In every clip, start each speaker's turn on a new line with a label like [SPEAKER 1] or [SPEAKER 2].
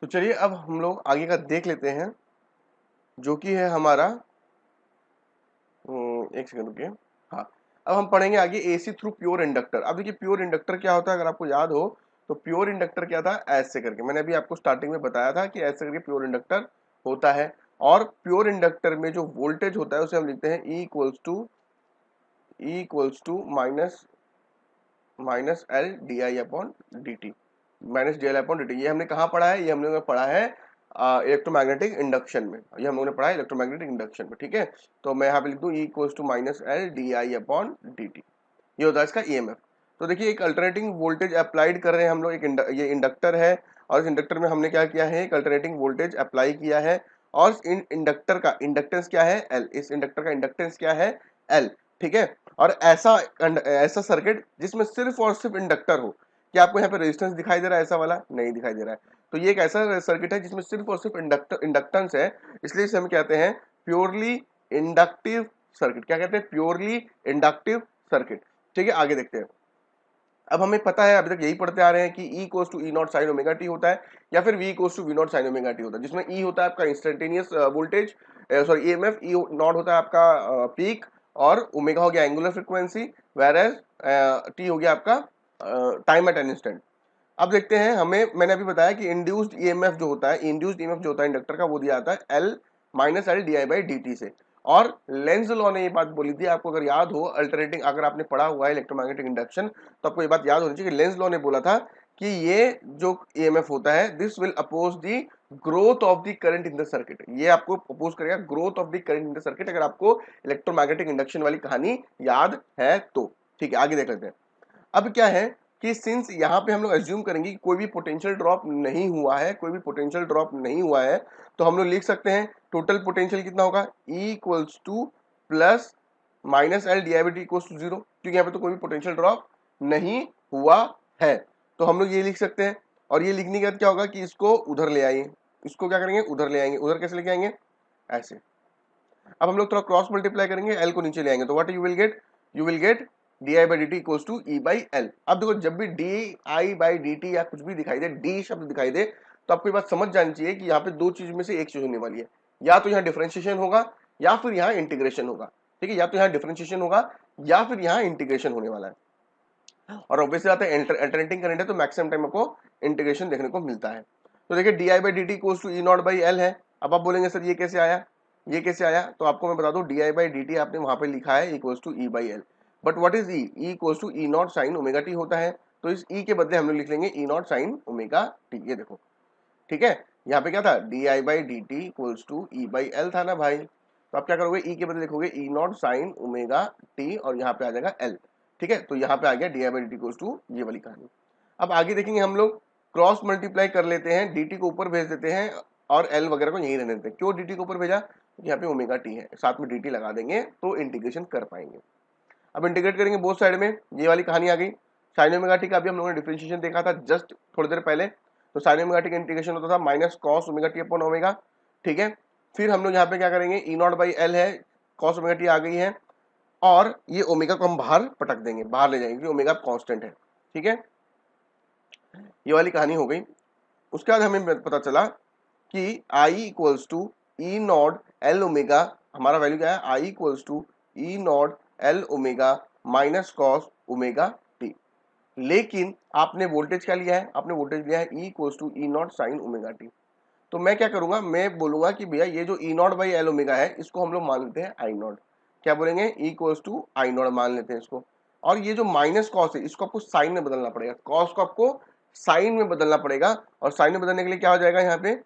[SPEAKER 1] तो चलिए अब हम लोग आगे का देख लेते हैं, जो कि है हमारा एक सेकंड रुकिए। हाँ, अब हम पढ़ेंगे आगे एसी थ्रू प्योर इंडक्टर। अब देखिए प्योर इंडक्टर क्या होता है, अगर आपको याद हो तो प्योर इंडक्टर क्या था, ऐसे करके मैंने अभी आपको स्टार्टिंग में बताया था कि ऐसे करके प्योर इंडक्टर होता है। और प्योर इंडक्टर में जो वोल्टेज होता है उसे हम लिखते हैं E equals to minus minus L D I upon D T, minus D L upon D T. ये हमने कहाँ पढ़ा है, ये हम लोगों ने पढ़ा है इलेक्ट्रोमैग्नेटिक इंडक्शन में, ये हम लोगों ने पढ़ा है इलेक्ट्रोमैग्नेटिक इंडक्शन में। ठीक है, तो मैं यहाँ पे लिख दूँ E equals to minus L D I upon D T, ये होता है इसका ईएमएफ। तो देखिए एक अल्टरनेटिंग वोल्टेज अप्लाइड कर रहे हैं हम लोग, ये इंडक्टर है और इस इंडक्टर में हमने क्या किया है, एक अल्टरनेटिंग वोल्टेज अप्लाई किया है और इन इंडक्टर का इंडक्टेंस क्या है एल, इस इंडक्टर का इंडक्टेंस क्या है एल। ठीक है, और ऐसा सर्किट जिसमें सिर्फ और सिर्फ इंडक्टर हो, क्या आपको यहाँ पे रेजिस्टेंस दिखाई दे रहा है, ऐसा वाला नहीं दिखाई दे रहा है। तो ये एक ऐसा सर्किट है जिसमें सिर्फ और सिर्फ इंडक्टेंस है, इसलिए इसे हम कहते हैं प्योरली इंडक्टिव सर्किट। क्या कहते हैं, प्योरली इंडक्टिव सर्किट। ठीक है, आगे देखते हैं। अब हमें पता है, अभी तक यही पढ़ते आ रहे हैं कि e cos to E not sine omega t होता है या फिर v cos to we not sine omega t होता है, जिसमें ई होता है आपका instantaneous voltage, sorry EMF, e not होता है आपका पीक और ओमेगा हो गया एंगुलर फ्रीक्वेंसी, वेयर टी हो गया आपका टाइम एट एन इंस्टेंट। अब देखते हैं, हमें मैंने अभी बताया कि इंड्यूस्ड ईएमएफ जो होता है, इंड्यूस्ड ईएमएफ जो होता है इंडक्टर का, वो दिया जाता है L minus L D I by D T से। और लेंज लॉ ने ये बात बोली थी, आपको अगर याद हो अल्टरनेटिंग, अगर आपने पढ़ा हुआ है इलेक्ट्रोमैग्नेटिक इंडक्शन तो आपको ये बात याद होनी चाहिए कि लेंज लॉ ने बोला था कि ये जो ईएमएफ होता है this will oppose the growth of the current in the circuit, ये आपको अपोज करेगा growth of the current in the circuit, अगर आपको इलेक्ट्रोमैग्नेटिक इंडक्शन वाली कहानी याद है तो। ठीक है, आगे देख लेते हैं। अब क्या है कि सिंस यहाँ पे हम लोग एज्यूम करेंगे कि कोई भी पोटेंशियल ड्रॉप नहीं हुआ है, कोई भी पोटेंशियल ड्रॉप नहीं हुआ है, तो हम लोग लिख सकते हैं टोटल पोटेंशियल कितना होगा, E equals to plus minus L D I by T equals to zero, क्योंकि यहाँ पे तो कोई भी पोटेंशियल ड्रॉप नहीं हुआ है। तो हम लोग ये लिख सकते हैं, और ये लिखने के बाद क्या होगा कि इसको उधर ले आइए, इसको क्या करेंगे उधर ले आएंगे, उधर कैसे लेके आएंगे, ऐसे। अब हम लोग थोड़ा क्रॉस मल्टीप्लाई करेंगे, एल को नीचे ले आएंगे, तो what you will get D I by D T equals to E by L. अब देखो जब भी D I by D T या कुछ भी दिखाई दे, डी शब्द दिखाई दे, तो आपको ये बात समझ जानी चाहिए कि यहाँ पे दो चीज में से एक चीज होने वाली है, या तो यहाँ डिफरेंशिएशन होगा या फिर यहाँ इंटीग्रेशन होगा। ठीक है, या तो यहाँ डिफरेंशिएशन होगा या फिर यहाँ इंटीग्रेशन होने वाला है। और ऑब्वियसली बात है अल्टरनेटिंग करंट है तो मैक्सिमम टाइम आपको इंटीग्रेशन देखने को मिलता है। तो देखिए D I by D T equals to E not by L है। अब आप बोलेंगे सर ये कैसे आया, ये कैसे आया, तो आपको मैं बता दूं d I by D t आपने वहां पे लिखा है equals to E by L, but what is E, E equals to E not sine omega t होता है, तो इस ई के बदले हम लोग लिख लेंगे E not sine omega t. ये देखो, ठीक है, यहाँ पे क्या था d I by D T equals to E by L था ना भाई, तो आप क्या करोगे ई के बदले लिखोगे ई नॉट साइन ओमेगा टी और यहाँ पे आ जाएगा एल। ठीक है, तो यहाँ पे आ गया d I by D T equals to ये वाली कहानी। अब आगे देखेंगे हम लोग, क्रॉस मल्टीप्लाई कर लेते हैं, डी टी को ऊपर भेज देते हैं और एल वगैरह को यहीं रहने देते हैं। क्यों डी टी को ऊपर भेजा, यहाँ पे ओमेगा टी है, साथ में डी टी लगा देंगे तो इंटीग्रेशन कर पाएंगे। अब इंटीग्रेट करेंगे बोथ साइड में, ये वाली कहानी आ गई। साइन ओमेगा टी का भी हम लोगों ने डिफरेंशिएशन देखा था जस्ट थोड़ी देर पहले, तो साइन ओमेगा टी का इंटीग्रेशन होता था minus cos omega T upon omega. ठीक है, फिर हम लोग यहाँ पे क्या करेंगे, ई नॉट बाई एल है, कॉस ओमेगा टी आ गई है, और ये ओमेगा को हम बाहर पटक देंगे, बाहर ले जाएंगे क्योंकि ओमेगा कांस्टेंट है। ठीक है, ये वाली कहानी हो गई। उसके बाद हमें पता चला कि I equals to E not L omega, हमारा वैल्यू क्या है, I equals to E not L omega minus cos omega t. लेकिन आपने वोल्टेज क्या लिया है, आपने वोल्टेज लिया है E equals to E not sine omega t. तो मैं क्या करूंगा, मैं बोलूंगा कि भैया ये जो ई नॉट बाई एल ओमेगा है इसको हम लोग मान लेते हैं आई नॉट। क्या बोलेंगे, E equals to I not मान लेते हैं इसको। और ये जो माइनस कॉस है इसको आपको साइन में बदलना पड़ेगा, कॉस को आपको साइन में बदलना पड़ेगा, और साइन में बदलने के लिए क्या हो जाएगा यहाँ पे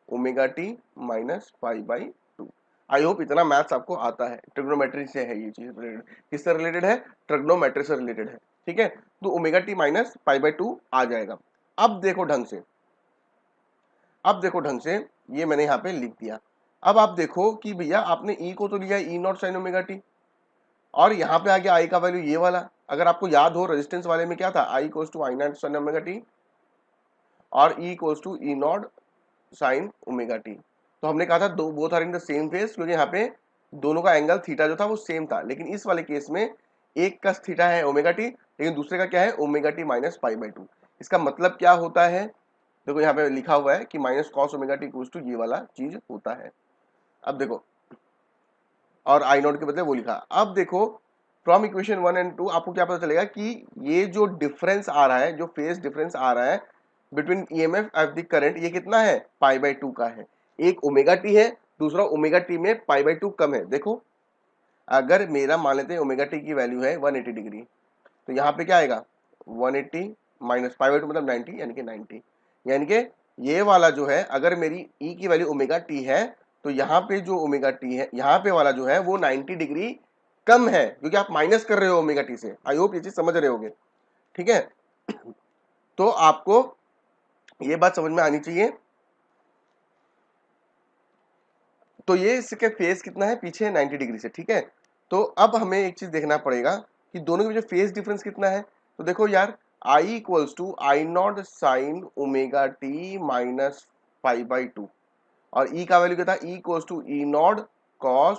[SPEAKER 1] omega t minus pi by to. I hope इतना मैथ्स आपको आता है, ट्रिग्नोमेट्री से है ये चीज रिलेटेड, किससे रिलेटेड है, ट्रिग्नोमेट्री से रिलेटेड है। ठीक है, तो omega t minus pi by two आ जाएगा। अब देखो ढंग से, अब देखो ढंग से, ये मैंने यहाँ पे लिख दिया। अब आप देखो कि भैया आपने ई को तो लिया ई नॉट साइन ओमेगा टी, और यहाँ पे आ गया आई का वैल्यू ये वाला। अगर आपको याद हो रेजिस्टेंस वाले में क्या था, I equals to I not sine omega t और e equals to E not sine omega t. तो हमने कहा था दो both are in the same phase, क्योंकि यहाँ पे दोनों का एंगल थीटा जो था वो सेम था, लेकिन इस वाले केस में एक का थीटा है ओमेगा टी, लेकिन दूसरे का क्या है omega t minus pi by to. इसका मतलब क्या होता है देखो यहाँ पे लिखा हुआ है कि minus cos omega t equals to ये वाला चीज होता है। अब देखो, और आई नॉट के बदले वो लिखा। अब देखो फ्रॉम इक्वेशन 1 एंड 2 आपको क्या पता चलेगा कि ये जो डिफरेंस आ रहा है, जो फेज डिफरेंस आ रहा है between EMF of the current, ये कितना है, पाई बाई 2 का है। एक ओमेगा टी है, दूसरा ओमेगा टी में पाई बाई 2 कम है। देखो अगर मेरा मान लेते हैं ओमेगा टी की वैल्यू है 180 डिग्री, तो यहाँ पे क्या आएगा 180 माइनस पाई बाई 2 मतलब 90, यानी कि 90। यानी कि ये वाला जो है, अगर मेरी ई की वैल्यू ओमेगा टी है, तो यहाँ पे जो ओमेगा टी है, यहाँ पे वाला जो है वो 90 डिग्री कम है, क्योंकि आप माइनस कर रहे हो ओमेगा टी से। आई होप ये चीज समझ रहे होगे, ठीक है। तो आपको ये बात समझ में आनी चाहिए। तो ये इसके फेज कितना है पीछे, 90 डिग्री से, ठीक है। तो अब हमें एक चीज देखना पड़ेगा कि दोनों के बीच फेज डिफरेंस कितना है। तो देखो यार, I equals to I not sine omega t minus pi by 2, और ई का वैल्यू क्या था, e equals to E not cos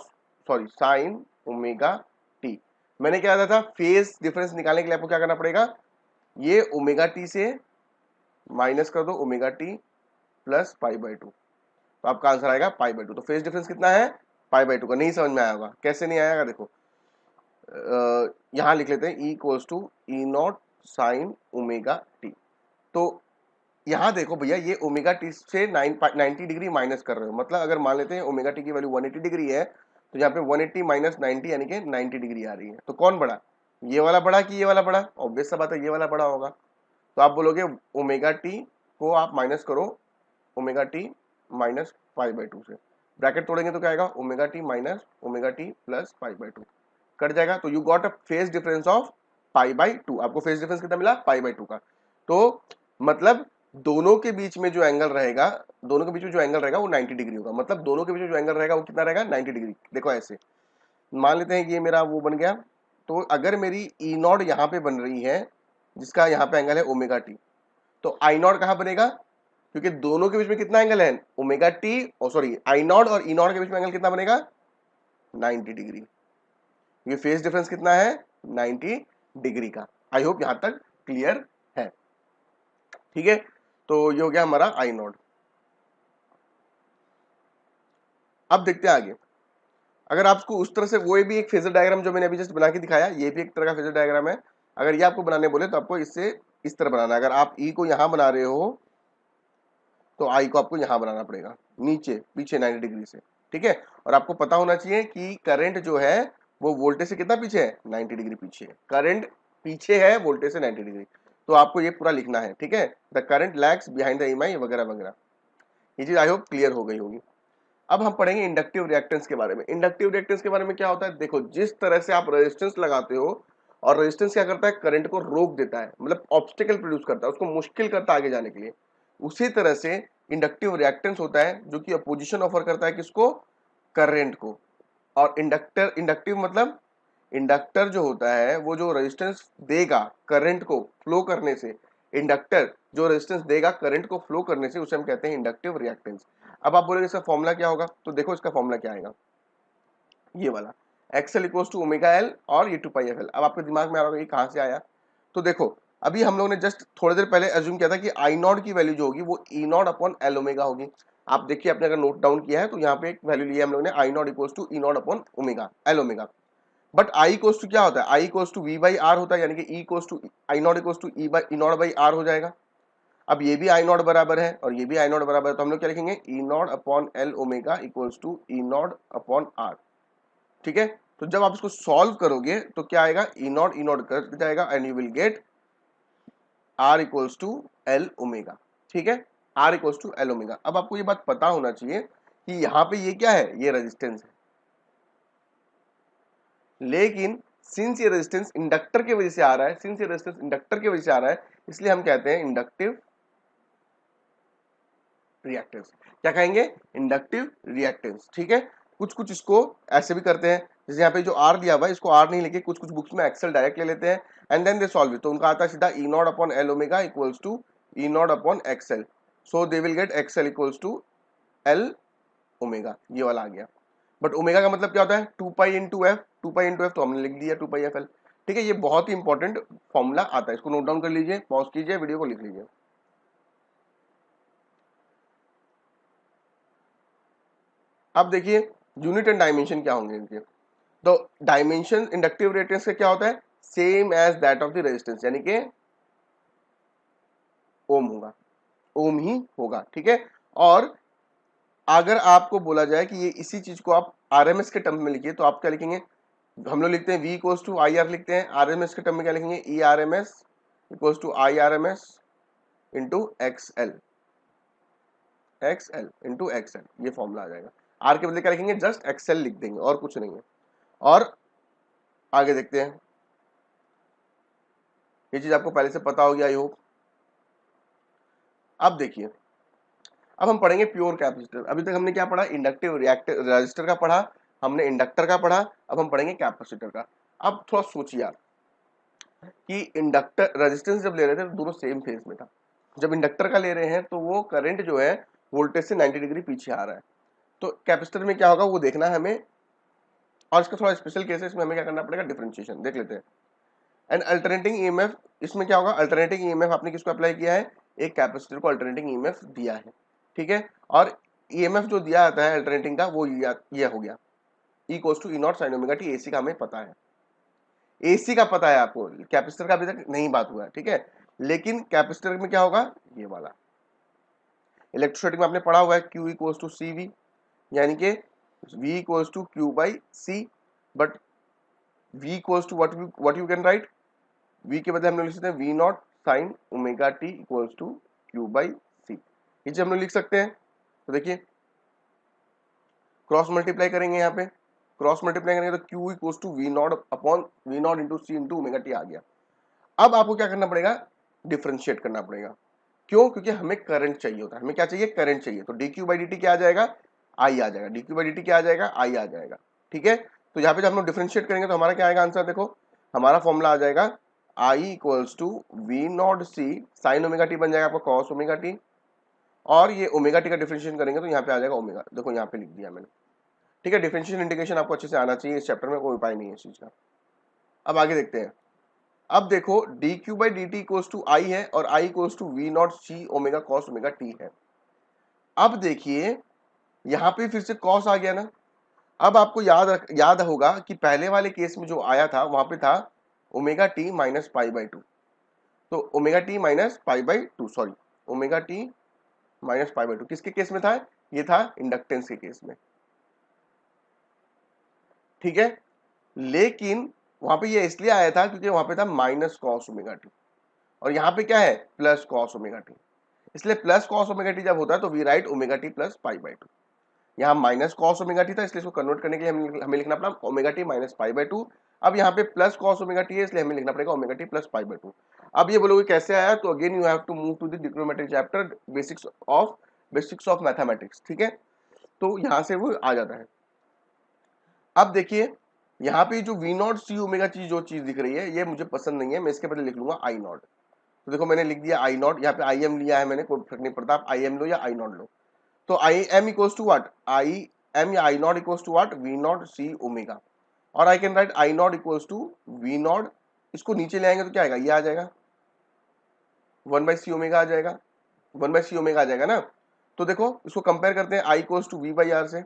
[SPEAKER 1] sorry sine omega t. मैंने क्या था फेज डिफरेंस निकालने के लिए आपको क्या करना पड़ेगा, ये ओमेगा टी से माइनस कर दो omega t plus pi by 2, तो आपका आंसर आएगा पाई बाई 2। तो फेज डिफरेंस कितना है, पाई बाई 2 का। नहीं समझ में आया होगा, कैसे नहीं आएगा, देखो यहां लिख लेते हैं E equals to E not sine omega t. तो यहाँ देखो भैया, ये ओमेगा टी से 90 डिग्री माइनस कर रहे हो, मतलब अगर मान लेते हैं ओमेगा टी की वैल्यू 180 डिग्री है, तो यहाँ पे 180 माइनस 90 यानी कि 90 डिग्री आ रही है। तो कौन बड़ा, ये वाला बड़ा कि ये वाला बड़ा, ऑब्वियस सा बात है ये वाला बड़ा होगा। तो आप बोलोगे ओमेगा टी को आप माइनस करो omega t minus pi by 2 से, ब्रैकेट तोड़ेंगे तो क्या आएगा, omega t minus omega t plus pi by 2 cut जाएगा। तो you got a phase difference of pi by 2। आपको फेज डिफरेंस कितना मिला, पाई बाई 2 का। तो मतलब दोनों के बीच में जो एंगल रहेगा, दोनों के बीच में जो एंगल रहेगा वो 90 डिग्री होगा। मतलब दोनों के बीच में जो एंगल रहेगा वो कितना रहेगा, 90 डिग्री। देखो ऐसे मान लेते हैं कि ये मेरा वो बन गया। तो अगर मेरी ई नॉट यहाँ पे बन रही है, जिसका यहाँ पे एंगल है ओमेगा टी, तो आई नॉट कहाँ बनेगा, क्योंकि दोनों के बीच में कितना एंगल है, ओमेगा टी और सॉरी आई नॉट और ई नॉट के बीच में एंगल कितना बनेगा, 90 डिग्री। ये फेज डिफरेंस कितना है, 90 डिग्री का। आई होप यहां तक क्लियर है, ठीक है। तो ये हो गया हमारा आई नॉट। अब देखते हैं आगे। अगर आपको उस तरह से, वो भी एक फेजर डायग्राम जो मैंने अभी जस्ट बना के दिखाया, ये भी एक तरह का फेजर डायग्राम है। अगर ये आपको बनाने बोले तो आपको इससे इस तरह बनाना है। अगर आप ई को यहां बना रहे हो तो आई को आपको यहां बनाना पड़ेगा, नीचे पीछे 90 डिग्री से, ठीक है। और आपको पता होना चाहिए कि करंट जो है वो वोल्टेज से कितना पीछे है, 90 डिग्री पीछे है। करंट पीछे है वोल्टेज से 90 डिग्री। तो आपको ये पूरा लिखना है, ठीक है। The current lags behind the EMI वगैरह वगैरह। ये चीज आई होप क्लियर हो गई होगी। अब हम पढ़ेंगे इंडक्टिव रिएक्टेंस के बारे में। इंडक्टिव रिएक्टेंस के बारे में क्या होता है, देखो जिस तरह से आप रेजिस्टेंस लगाते हो, और रेजिस्टेंस क्या करता है, करंट को रोक देता है, मतलब ऑब्स्टिकल प्रोड्यूस करता है, उसको मुश्किल करता है आगे जाने के लिए। उसी तरह से इंडक्टिव रिएक्टेंस होता है जो कि अपोजिशन ऑफर करता है किसको, करंट को। और इंडक्टर, इंडक्टिव मतलब इंडक्टर जो होता है वो जो रेजिस्टेंस देगा करंट को फ्लो करने से, इंडक्टर जो रेजिस्टेंस देगा करंट को फ्लो करने से, उसे हम कहते हैं इंडक्टिव रिएक्टेंस। अब आप बोलेंगे इसका फॉर्मूला क्या होगा, तो देखो इसका फॉर्मूला क्या आएगा, ये वाला XL equals to omega L और ये 2 पाई एफ एल। अब आपके दिमाग में आ रहा होगा ये कहां से आया। तो देखो अभी हम लोगों ने जस्ट थोड़ी देर पहले एज्यूम किया था कि आई नॉट की वैल्यू जो होगी वो ई नॉट अपॉन एल ओमेगा होगी। आप देखिए, आपने अगर नोट डाउन किया है तो यहाँ पे एक वैल्यू लिया हम लोगों ने, I not equals to E not upon omega L omega. But I equals to क्या होता है, I equals to V by R होता है, यानी कि e equals to I not equals to E not by R हो जाएगा। अब ये भी आई नॉट बराबर है और ये भी आई नॉट बराबर है, तो हम लोग क्या लिखेंगे, e not upon L omega equals to E not upon R, ठीक है। तो जब आप इसको सॉल्व करोगे तो क्या आएगा, ई नॉट कट जाएगा and you will get R equals to L omega, ठीक है। R equals to L omega. अब आपको ये बात पता होना चाहिए कि यहाँ पे ये क्या है, ये रेजिस्टेंस है, लेकिन सिंस ये रेजिस्टेंस इंडक्टर की वजह से आ रहा है, सिंस ये रेजिस्टेंस इंडक्टर की वजह से आ रहा है, इसलिए हम कहते हैं इंडक्टिव रिएक्टेंस। क्या कहेंगे, इंडक्टिव रिएक्टेंस, ठीक है। कुछ कुछ इसको ऐसे भी करते हैं, जैसे यहाँ पे जो आर दिया हुआ है इसको आर नहीं लेके कुछ कुछ बुक्स में एक्सेल डायरेक्ट ले लेते हैं and then they solve it. तो उनका आता है सीधा e not upon L omega equals to E not upon XL, so they will get XL equals to L omega, ये वाला आ गया। बट ओमेगा का मतलब क्या होता है, 2 pi into F, 2 pi into F तो हमने लिख दिया 2 पाई एफ एल, ठीक है। ये बहुत ही इंपॉर्टेंट फॉर्मूला आता है, इसको नोट डाउन कर लीजिए, पॉज कीजिए, वीडियो को लिख लीजिए। अब देखिए यूनिट एंड डायमेंशन क्या होंगे इनके। तो डायमेंशन इंडक्टिव रिएक्टेंस का क्या होता है, same as that of the resistance, यानी कि ओम होगा, ओम ही होगा, ठीक है। और अगर आपको बोला जाए कि ये इसी चीज को आप आरएमएस के टर्म में लिखिए तो आप क्या लिखेंगे, हम लोग लिखते हैं V equals to I R लिखते हैं, आरएमएस के टर्म में क्या लिखेंगे, E R M S equals to I R M S into XL, XL into XL, ये फॉर्मूला आ जाएगा। आर के बदले क्या लिखेंगे, जस्ट एक्सएल लिख देंगे और कुछ नहीं है। और आगे देखते हैं, ये चीज आपको पहले से पता होगी आई होप। अब देखिए, अब हम पढ़ेंगे प्योर कैपेसिटर। अभी तक हमने क्या पढ़ा, इंडक्टिव रिएक्टिव रजिस्टर का पढ़ा, हमने इंडक्टर का पढ़ा, अब हम पढ़ेंगे कैपेसिटर का। अब थोड़ा सोचिए आप कि इंडक्टर रेजिस्टेंस जब ले रहे थे तो दोनों सेम फेज में था, जब इंडक्टर का ले रहे हैं तो वो करंट जो है वोल्टेज से 90 डिग्री पीछे आ रहा है। तो कैपेसिटर में क्या होगा वो देखना है हमें, और इसका थोड़ा स्पेशल केस है, इसमें हमें क्या करना पड़ेगा, डिफरेंशिएशन देख लेते हैं। एंड अल्टरनेटिंग ईएमएफ, इसमें क्या होगा, अल्टरनेटिंग ईएमएफ आपने किसको अप्लाई किया है, एक कैपेसिटर को अल्टरनेटिंग ईएमएफ दिया है, ठीक है। और ईएमएफ जो दिया जाता है अल्टरनेटिंग का वो ये हो गया E equals to E not sine omega t. AC का हमें पता है, एसी का पता है आपको, कैपेसिटर का अभी तक नहीं बात हुआ है, ठीक है। लेकिन कैपेसिटर में क्या होगा, ये वाला इलेक्ट्रोस्टैटिक में आपने पढ़ा हुआ है Q equals to C V, यानी कि V equals to Q by C, but V equals to what you can write, V के बदले हम लोग लिख सकते हैं V not sine omega t equals to Q by C, ये चीज हम लोग लिख सकते हैं। तो देखिए क्रॉस मल्टीप्लाई करेंगे, यहाँ पे क्रॉस मल्टीप्लाई करेंगे तो Q equals to V not upon V not into C into omega t आ गया। अब आपको क्या करना पड़ेगा, डिफरेंशिएट करना पड़ेगा। क्यों, क्योंकि हमें करंट चाहिए होता है, हमें क्या चाहिए, करंट चाहिए। तो dq बाई dt क्या आ जाएगा, I आ जाएगा, dq बाई dt क्या आ जाएगा, I आ जाएगा, ठीक है। तो यहाँ पे जब हम लोग डिफरेंशिएट करेंगे तो हमारा क्या आएगा आंसर, देखो हमारा फॉर्मूला आ जाएगा I equals to we not C sine omega t बन जाएगा आपका कॉस ओमेगा टी, और ये ओमेगा टी का डिफरेंशिएशन करेंगे तो यहाँ पे आ जाएगा ओमेगा, देखो यहाँ पे लिख दिया मैंने, ठीक है। डिफरेंशिएशन इंटीग्रेशन आपको अच्छे से आना चाहिए, इस चैप्टर में कोई उपाय नहीं है इस चीज का। अब आगे देखते हैं। अब देखो dq by dt equals to I है और I equals to we not C omega cos omega t है। अब देखिए यहां पे फिर से कॉस आ गया ना। अब आपको याद होगा कि पहले वाले केस में जो आया था वहां पे था omega t minus pi by two, तो omega t minus pi by two, sorry omega t minus pi by two किसके केस में था, ये था इंडक्टेंस के केस में, ठीक है। लेकिन वहां पे ये इसलिए आया था क्योंकि वहां पे था माइनस कॉस ओमेगा टी, और यहाँ पे क्या है प्लस कॉस ओमेगा टी, इसलिए प्लस कॉस ओमेगा टी जब होता है तो we write omega t plus pi by two. यहाँ माइनस कॉस ओमेगा टी था इसलिए इसको कन्वर्ट करने के लिए हमें लिखना पड़ा omega t minus pi by two. अब यहाँ पे प्लस कॉस ओमेगा टी है इसलिए हमें लिखना पड़ेगा omega t plus pi by two. अब ये बोलोगे कैसे आया, तो again you have to move to the trigonometry chapter, basics of mathematics, ठीक है। तो यहाँ से वो आ जाता है। अब देखिए यहाँ पे जो V not C omega t जो चीज दिख रही है ये मुझे पसंद नहीं है, मैं इसके बदले लिख लूंगा आई नॉट। तो देखो मैंने लिख दिया आई नॉट, यहाँ पे आई एम लिया है मैंने, कोई फर्क नहीं पड़ता, आप आई एम लो या आई नॉट लो। तो I M equals to what, I M या I not equals to what, V not C omega, और I can write I not equals to we not, इसको नीचे ले आएंगे तो क्या आएगा, ये आ जाएगा 1/c ओमेगा आ जाएगा, 1/c ओमेगा आ जाएगा ना। तो देखो इसको कंपेयर करते हैं I equals to V by R से,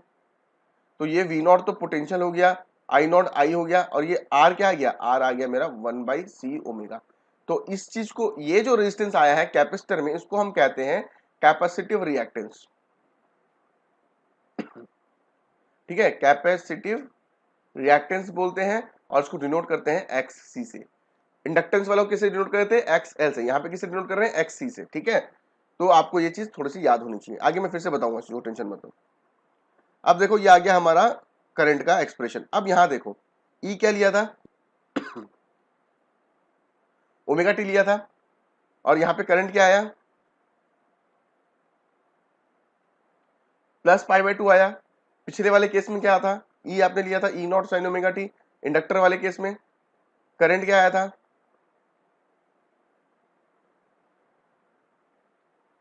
[SPEAKER 1] तो ये वी नॉट तो पोटेंशियल हो गया, आई नॉट आई हो गया, और ये आर क्या आ गया, आर आ गया मेरा 1/c ओमेगा। तो इस चीज को, ये जो रेजिस्टेंस आया है कैपेसिटर में, इसको हम कहते हैं कैपेसिटिव रिएक्टेंस, ठीक है, कैपेसिटिव रिएक्टेंस बोलते हैं, और इसको डिनोट करते हैं एक्स से। इंडक्टेंस वालों किसे डिनोट करते हैं, एक्स एल से, यहाँ पे किसे डिनोट कर रहे हैं, एक्स से, ठीक है। तो आपको ये चीज थोड़ी सी याद होनी चाहिए, आगे मैं फिर से बताऊंगा, इसको टेंशन मत लो। अब देखो ये आ गया हमारा करंट का एक्सप्रेशन। अब यहां देखो ई क्या लिया था ओमेगा टी लिया था, और यहां पे करंट क्या आया, प्लस पाई बाई टू आया। पिछले वाले केस में क्या था, ई आपने लिया था e not sine omega t, inductor वाले केस में करंट क्या आया था,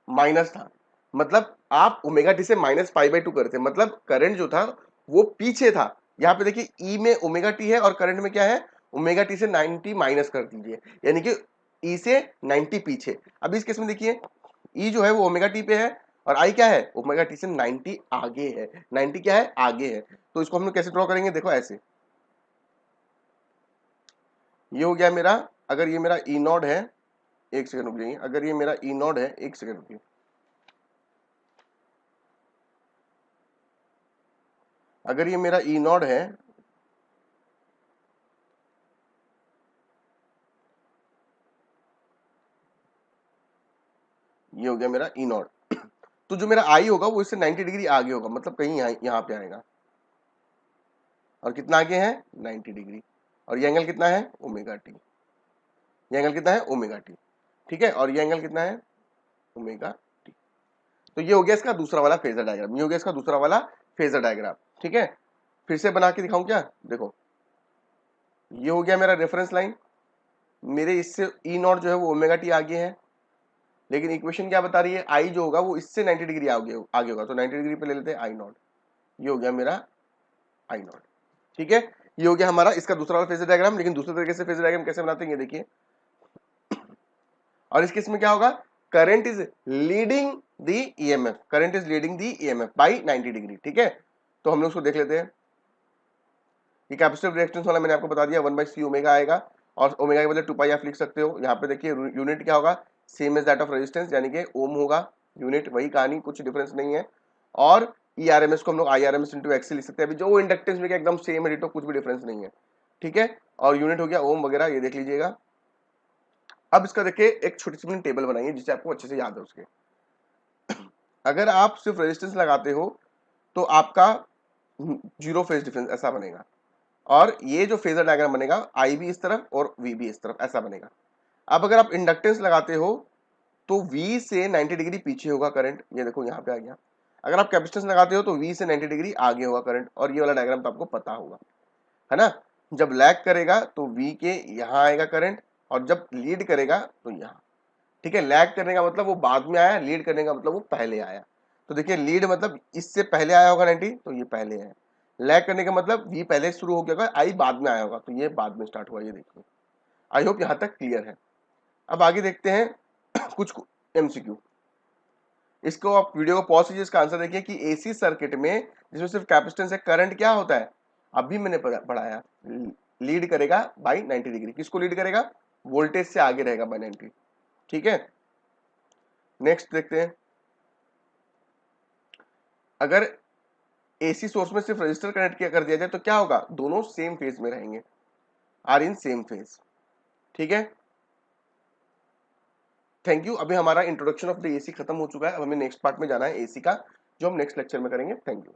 [SPEAKER 1] माइनस था। मतलब आप ओमेगा टी से माइनस पाई बाई टू करते, मतलब करंट जो था वो पीछे था। यहाँ पे देखिए ई में ओमेगा टी है और करंट में क्या है, ओमेगा टी से 90 माइनस कर दीजिए, यानी कि ई से 90 पीछे। अब इस केस में देखिए ई जो है वो ओमेगा टी पे है और आई क्या है, ओमेगा टी से 90 आगे है, 90 क्या है, आगे है। तो इसको हम लोग कैसे ड्रॉ करेंगे, देखो ऐसे, ये हो गया मेरा, अगर ये मेरा ई नॉड है, एक सेकंड रुक जाइए, अगर ये मेरा ई नॉड है, एक सेकंड रुकिए, अगर ये मेरा ई नॉड है, ये हो गया मेरा ई नॉड, तो जो मेरा आई होगा वो इससे 90 डिग्री आगे होगा, मतलब कहीं यहाँ पे आएगा, और कितना आगे है, 90 डिग्री, और ये एंगल कितना है, ओमेगा टी, ये एंगल कितना है, ओमेगा टी, ठीक है, और ये एंगल कितना है, ओमेगा टी। तो ये हो गया इसका दूसरा वाला फेजर डायग्राम, ये हो गया इसका दूसरा वाला फेजर डायग्राम, ठीक है। फिर से बना के दिखाऊं क्या, देखो ये हो गया मेरा रेफरेंस लाइन, मेरे इससे ई नॉट जो है वो ओमेगा टी आगे है, लेकिन इक्वेशन क्या बता रही है, आई जो होगा वो इससे 90 डिग्री आगे आगे होगा, तो 90 डिग्री पे ले लेते हैं आई नॉट, ये हो गया मेरा आई नॉट, ठीक है। ये हो गया हमारा इसका दूसरा वाला फेजर डायग्राम। लेकिन दूसरे तरीके से फेजर डायग्राम कैसे बनाते हैं, ये देखिए, और इस केस में क्या होगा, current is leading the EMF, current is leading the EMF bye 90 degree, ठीक है। तो हम लोग उसको देख लेते हैं, ये कैपेसिटिव रिएक्टेंस वाला मैंने आपको बता दिया, 1/c ओमेगा आएगा, और ओमेगा के बदले 2 पाई आप लिख सकते हो। यहाँ पे देखिए यूनिट क्या होगा, same as that of resistance, यानी कि ओम होगा यूनिट, वही कहानी, कुछ डिफरेंस नहीं है। और ईआरएमएस को हम लोग आईआरएमएस इंटू एक्स लिख सकते हैं, अभी जो इंडक्टेंस में एकदम सेम है, डिटो, कुछ भी डिफरेंस नहीं है, ठीक है। और यूनिट हो गया ओम वगैरह, ये देख लीजिएगा। अब इसका देखिए एक छोटी सी टेबल बनाइए जिससे आपको अच्छे से याद है उसके। अगर आप सिर्फ रेजिस्टेंस लगाते हो तो आपका जीरो फेज डिफरेंस ऐसा बनेगा, और ये जो फेजर डायग्राम बनेगा, आई भी इस तरफ और वी भी इस तरफ, ऐसा बनेगा। अब अगर आप इंडक्टेंस लगाते हो तो V से 90 डिग्री पीछे होगा करंट, ये देखो यहाँ पे आ गया। अगर आप कैपेसिटेंस लगाते हो तो V से 90 डिग्री आगे होगा करंट, और ये वाला डायग्राम तो आपको पता होगा, है ना। जब लैग करेगा तो V के यहाँ आएगा करंट, और जब लीड करेगा तो यहाँ, ठीक है। लैग करने का मतलब वो बाद में आया, लीड करने का मतलब वो पहले आया। तो देखिए लीड मतलब इससे पहले आया होगा 90, तो ये पहले है। लैग करने का मतलब V पहले शुरू हो गया होगा, आई बाद में आया होगा, तो ये बाद में स्टार्ट हुआ, ये देखिए। आई होप यहाँ तक क्लियर है। अब आगे देखते हैं कुछ एमसीक्यू। इसको आप वीडियो को पॉज कीजिए, इसका आंसर देखिए कि एसी सर्किट में जिसमें सिर्फ कैपेसिटेंस है, करंट क्या होता है, अभी मैंने पढ़ाया, लीड करेगा बाय 90 डिग्री। किसको लीड करेगा, वोल्टेज से आगे रहेगा बाय 90, ठीक है। नेक्स्ट देखते हैं, अगर एसी सोर्स में सिर्फ रजिस्टर कनेक्ट किया कर दिया जाए तो क्या होगा, दोनों सेम फेज में रहेंगे, आर इन सेम फेज, ठीक है। Thank you. अभी हमारा इंट्रोडक्शन ऑफ द एसी खत्म हो चुका है, अब हमें नेक्स्ट पार्ट में जाना है एसी का, जो हम नेक्स्ट लेक्चर में करेंगे। Thank you.